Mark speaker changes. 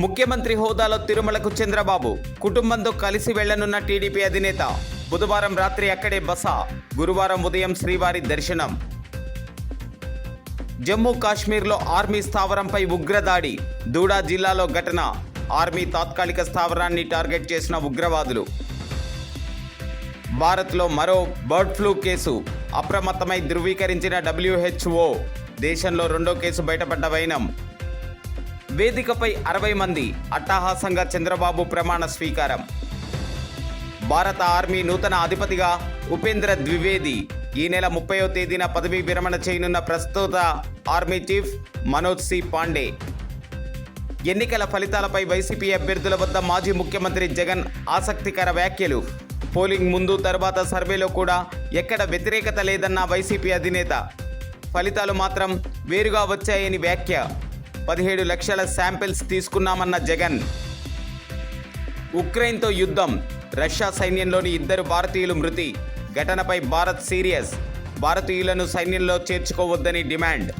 Speaker 1: ముఖ్యమంత్రి హోదాలో తిరుమలకు చంద్రబాబు కుటుంబంతో కలిసి వెళ్లనున్న టీడీపీ అధినేత. బుధవారం రాత్రి అక్కడే బస, గురువారం ఉదయం శ్రీవారి దర్శనం. జమ్మూ కాశ్మీర్లో ఆర్మీ స్థావరంపై ఉగ్రదాడి. దూడా జిల్లాలో ఘటన. ఆర్మీ తాత్కాలిక స్థావరాన్ని టార్గెట్ చేసిన ఉగ్రవాదులు. భారత్లో మరో బర్డ్ ఫ్లూ కేసు. అప్రమత్తమై ధృవీకరించిన WHO. దేశంలో రెండో కేసు బయటపడ్డ వైనం. వేదికపై 60 మంది. అట్టహాసంగా చంద్రబాబు ప్రమాణ స్వీకారం. భారత ఆర్మీ నూతన అధిపతిగా ఉపేంద్ర ద్వివేది. ఈ నెల 30వ తేదీన పదవీ విరమణ చేయనున్న ప్రస్తుత army chief Manoj C Pande. ఎన్నికల ఫలితాలపై వైసీపీ అభ్యర్థుల వద్ద మాజీ ముఖ్యమంత్రి జగన్ ఆసక్తికర వ్యాఖ్యలు. పోలింగ్ ముందు తర్వాత సర్వేలో కూడా ఎక్కడ వ్యతిరేకత లేదన్న వైసీపీ అధినేత. ఫలితాలు మాత్రం వేరుగా వచ్చాయని వ్యాఖ్య. 17 లక్షల శాంపిల్స్ తీసుకున్నామన్న జగన్. ఉక్రెయిన్తో యుద్ధం. రష్యా సైన్యంలోని 2 భారతీయులు మృతి. ఘటనపై భారత్ సీరియస్. భారతీయులను సైన్యంలో చేర్చుకోవద్దని డిమాండ్.